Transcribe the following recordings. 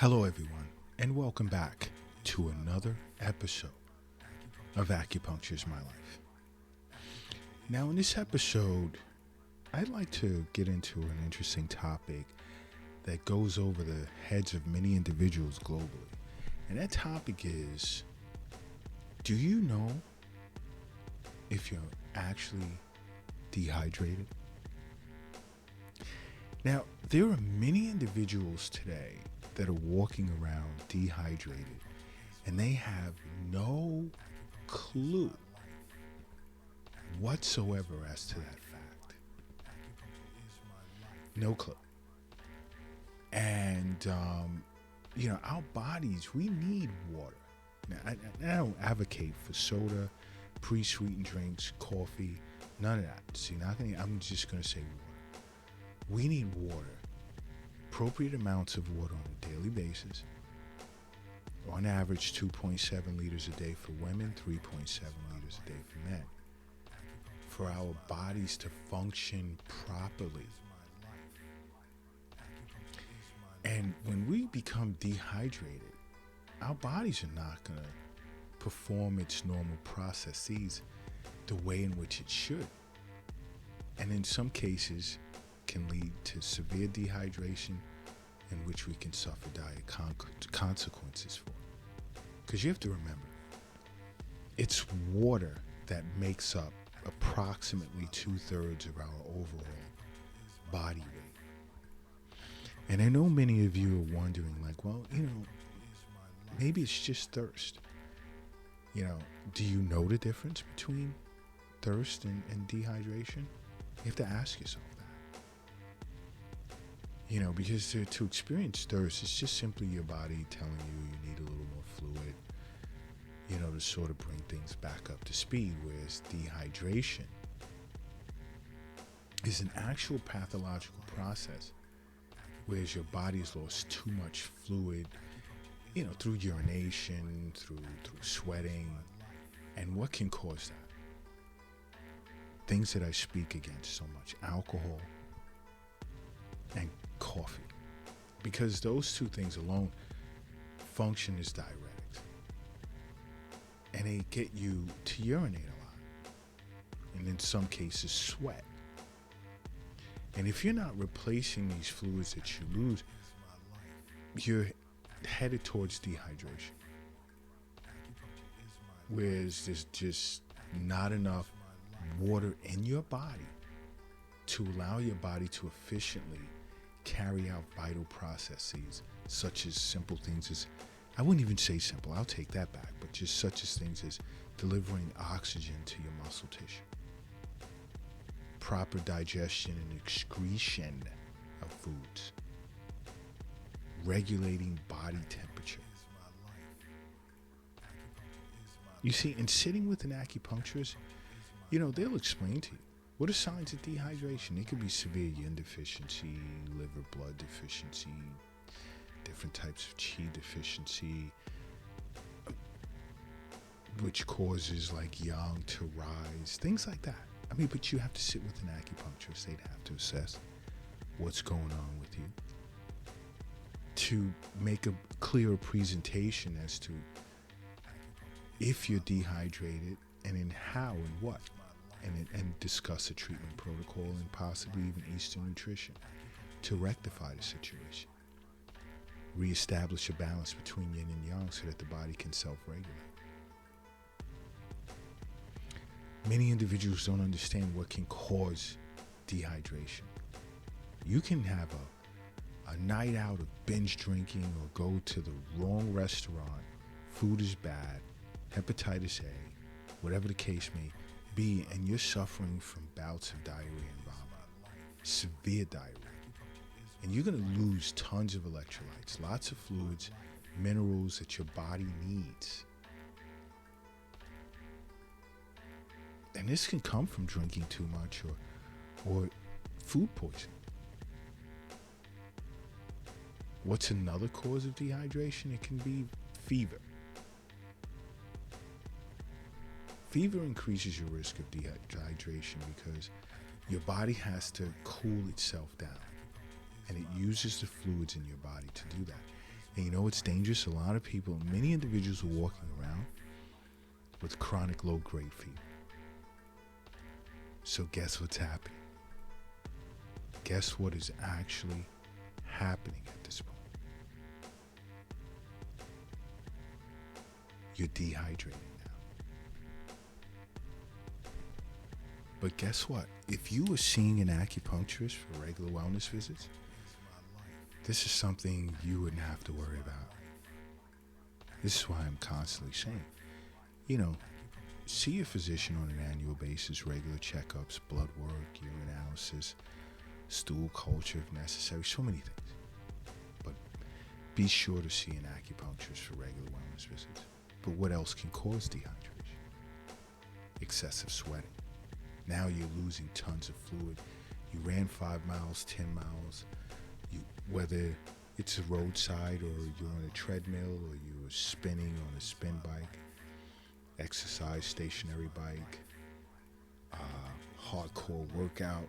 Hello, everyone, and welcome back to another episode of Acupuncture is My Life. Now, in this episode, I'd like to get into an interesting topic that goes over the heads of many individuals globally. And that topic is, do you know if you're actually dehydrated? Now, there are many individuals today that are walking around dehydrated, and they have no clue whatsoever as to that fact. No clue. And, our bodies, we need water. Now, I don't advocate for soda, pre-sweetened drinks, coffee, none of that. See, I'm just going to say water. We need water. Appropriate amounts of water on a daily basis. On average, 2.7 liters a day for women, 3.7 liters a day for men. For our bodies to function properly. And when we become dehydrated, our bodies are not going to perform its normal processes the way in which it should. And in some cases, can lead to severe dehydration, in which we can suffer dire consequences for. Because you have to remember, it's water that makes up approximately 2/3 of our overall body weight. And I know many of you are wondering, maybe it's just thirst. Do you know the difference between thirst and dehydration? You have to ask yourself that. Because to experience thirst, it's just simply your body telling you need a little more fluid, to sort of bring things back up to speed. Whereas dehydration is an actual pathological process, whereas your body has lost too much fluid, through urination, through sweating. And what can cause that? Things that I speak against so much: alcohol and coffee, because those two things alone function as diuretics, and they get you to urinate a lot, and in some cases sweat. And if you're not replacing these fluids that you lose, you're headed towards dehydration, whereas there's just not enough water in your body to allow your body to efficiently carry out vital processes, such as simple things as, I wouldn't even say simple, I'll take that back, but just such as things as delivering oxygen to your muscle tissue, proper digestion and excretion of foods, regulating body temperature. You see, in sitting with an acupuncturist, they'll explain to you what are signs of dehydration. It could be severe yin deficiency, liver blood deficiency, different types of qi deficiency, which causes yang to rise, things like that. But you have to sit with an acupuncturist. They'd have to assess what's going on with you to make a clearer presentation as to if you're dehydrated and in how and what. And discuss a treatment protocol and possibly even Eastern nutrition to rectify the situation. Reestablish a balance between yin and yang so that the body can self-regulate. Many individuals don't understand what can cause dehydration. You can have a night out of binge drinking or go to the wrong restaurant, food is bad, hepatitis A, whatever the case may be, and you're suffering from bouts of diarrhea and vomit, severe diarrhea, and you're going to lose tons of electrolytes, lots of fluids, minerals that your body needs. And this can come from drinking too much or food poisoning. What's another cause of dehydration? It can be fever. Fever increases your risk of dehydration because your body has to cool itself down, and it uses the fluids in your body to do that. And you know what's dangerous? A lot of people, many individuals are walking around with chronic low-grade fever. So guess what's happening? Guess what is actually happening at this point? You're dehydrated now. But guess what? If you were seeing an acupuncturist for regular wellness visits, this is something you wouldn't have to worry about. This is why I'm constantly saying, see a physician on an annual basis, regular checkups, blood work, urinalysis, stool culture if necessary, so many things. But be sure to see an acupuncturist for regular wellness visits. But what else can cause dehydration? Excessive sweating. Now you're losing tons of fluid. You ran 5 miles, 10 miles. Whether it's a roadside or you're on a treadmill or you're spinning on a spin bike, exercise stationary bike, hardcore workout,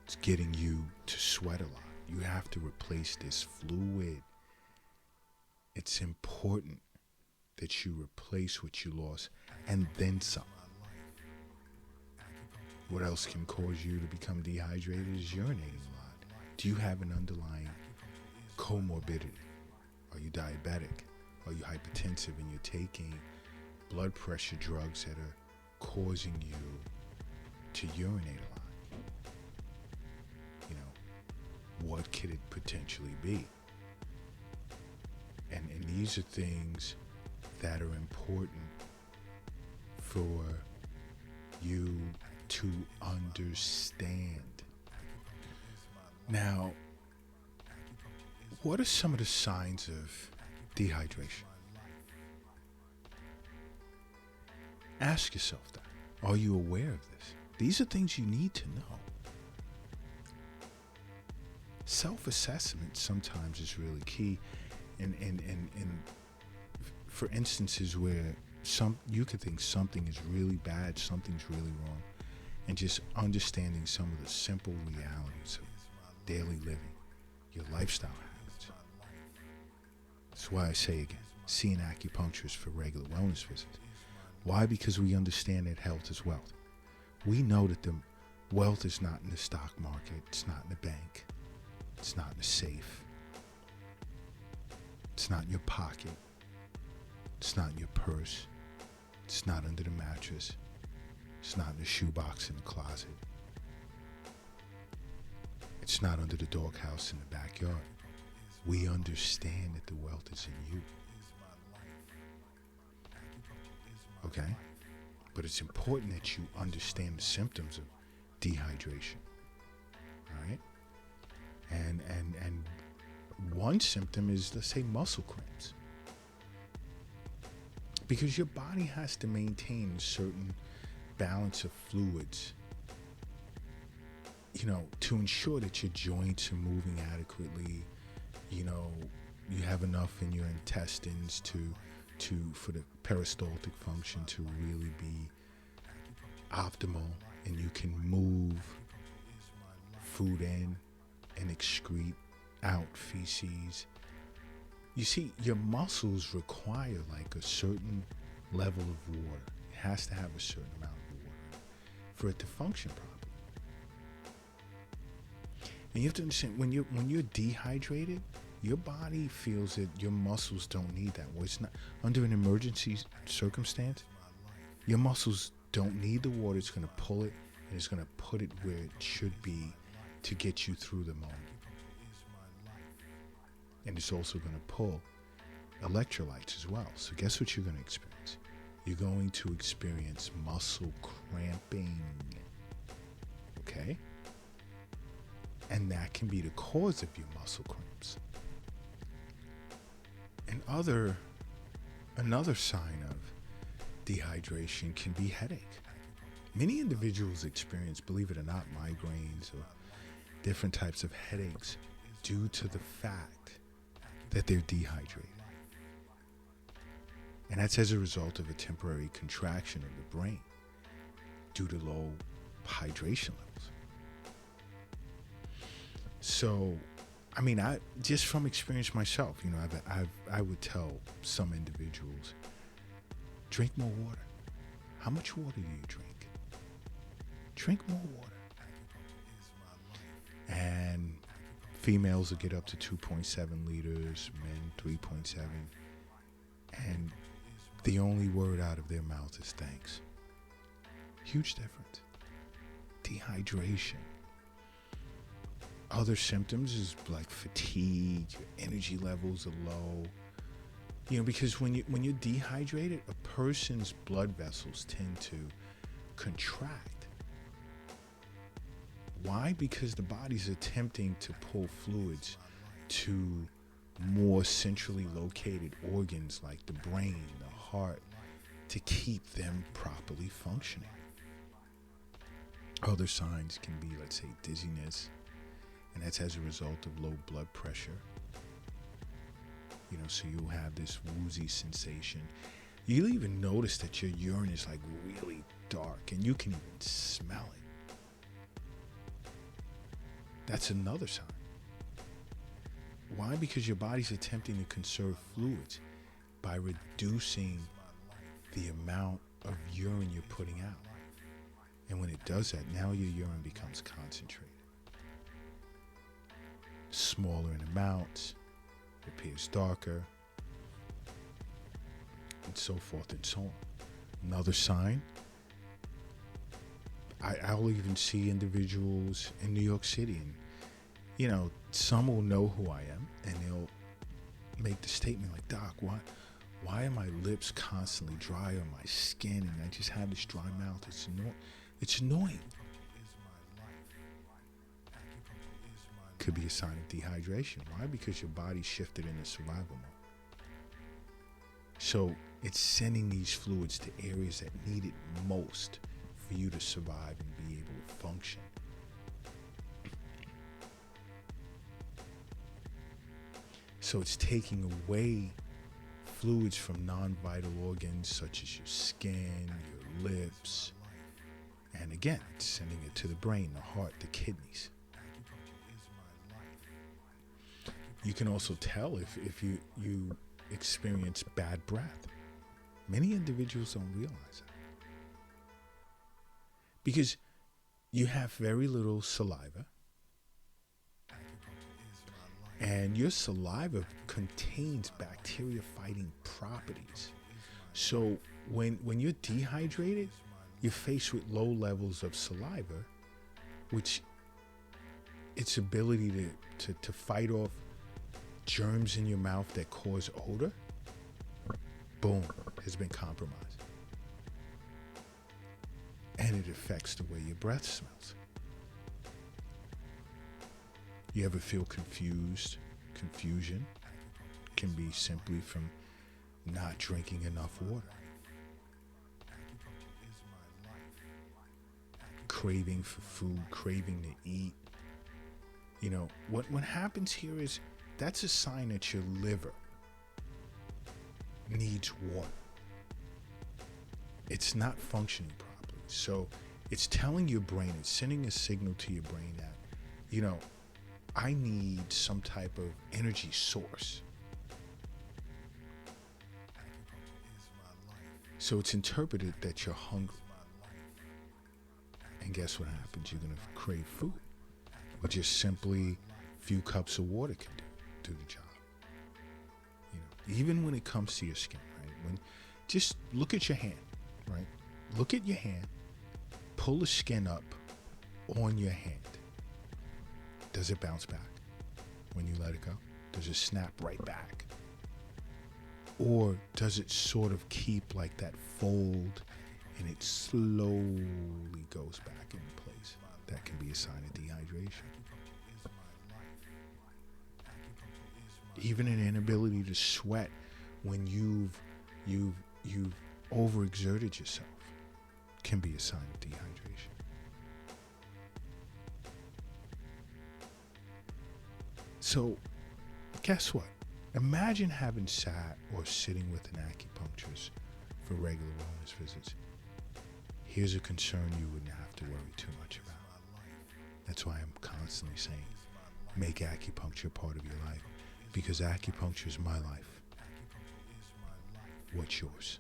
it's getting you to sweat a lot. You have to replace this fluid. It's important that you replace what you lost and then some. What else can cause you to become dehydrated is urinating a lot. Do you have an underlying comorbidity? Are you diabetic? Are you hypertensive and you're taking blood pressure drugs that are causing you to urinate a lot? What could it potentially be? And these are things that are important for you to understand. Now, what are some of the signs of dehydration? Ask yourself that. Are you aware of this? These are things you need to know. Self-assessment sometimes is really key, and for instances where you could think something is really bad, something's really wrong, and just understanding some of the simple realities of daily living, your lifestyle habits. That's why I say again, see an acupuncturist for regular wellness visits. Why? Because we understand that health is wealth. We know that the wealth is not in the stock market, it's not in the bank. It's not in the safe. It's not in your pocket. It's not in your purse. It's not under the mattress. It's not in the shoebox in the closet. It's not under the doghouse in the backyard. We understand that the wealth is in you. Okay? But it's important that you understand the symptoms of dehydration. All right? And one symptom is, let's say, muscle cramps. Because your body has to maintain a certain balance of fluids, to ensure that your joints are moving adequately. You have enough in your intestines for the peristaltic function to really be optimal, and you can move food in and excrete out feces. You see, your muscles require like a certain level of water. It has to have a certain amount of water for it to function properly. And you have to understand, when you're dehydrated, your body feels that your muscles don't need that. Well, it's not under an emergency circumstance. Your muscles don't need the water. It's going to pull it and it's going to put it where it should be to get you through the moment. And it's also going to pull electrolytes as well. So guess what you're going to experience? You're going to experience muscle cramping. Okay? And that can be the cause of your muscle cramps. And another sign of dehydration can be headache. Many individuals experience, believe it or not, migraines or different types of headaches due to the fact that they're dehydrated. And that's as a result of a temporary contraction of the brain due to low hydration levels. So I mean, I just from experience myself, you know, I would tell some individuals, drink more water. How much water do you drink? Drink more water. And females will get up to 2.7 liters, men 3.7. And the only word out of their mouth is thanks. Huge difference. Dehydration. Other symptoms is like fatigue, your energy levels are low. You know, because when you're dehydrated, a person's blood vessels tend to contract. Why? Because the body's attempting to pull fluids to more centrally located organs like the brain, the heart, to keep them properly functioning. Other signs can be, let's say, dizziness, and that's as a result of low blood pressure. You know, so you'll have this woozy sensation. You'll even notice that your urine is like really dark, and you can even smell it. That's another sign. Why? Because your body's attempting to conserve fluids by reducing the amount of urine you're putting out. And when it does that, now your urine becomes concentrated. Smaller in amounts, it appears darker, and so forth and so on. Another sign, I'll even see individuals in New York City, and you know, some will know who I am, and they'll make the statement like, Doc, why are my lips constantly dry on my skin, and I just have this dry mouth? It's annoying. Could be a sign of dehydration. Why? Because your body shifted into survival mode. So it's sending these fluids to areas that need it most for you to survive and be able to function. So it's taking away fluids from non-vital organs such as your skin, your lips, and again, it's sending it to the brain, the heart, the kidneys. You can also tell if you experience bad breath. Many individuals don't realize that. Because you have very little saliva, and your saliva contains bacteria-fighting properties. So when you're dehydrated, you're faced with low levels of saliva, which its ability to fight off germs in your mouth that cause odor, boom, has been compromised. And it affects the way your breath smells. You ever feel confused? Confusion can be simply from not drinking enough water. Craving for food, craving to eat. You know, what happens here is that's a sign that your liver needs water. It's not functioning properly. So it's telling your brain, it's sending a signal to your brain that, you know, I need some type of energy source. So it's interpreted that you're hungry. And guess what happens? You're going to crave food. But just simply a few cups of water can do the job. You know, even when it comes to your skin, right? Just look at your hand, right? Look at your hand. Pull the skin up on your hand. Does it bounce back when you let it go? Does it snap right back? Or does it sort of keep like that fold and it slowly goes back in place? That can be a sign of dehydration. Even an inability to sweat when you've overexerted yourself can be a sign of dehydration. So, guess what? Imagine having sat or sitting with an acupuncturist for regular wellness visits. Here's a concern you wouldn't have to worry too much about. That's why I'm constantly saying, make acupuncture part of your life, because acupuncture is my life. What's yours?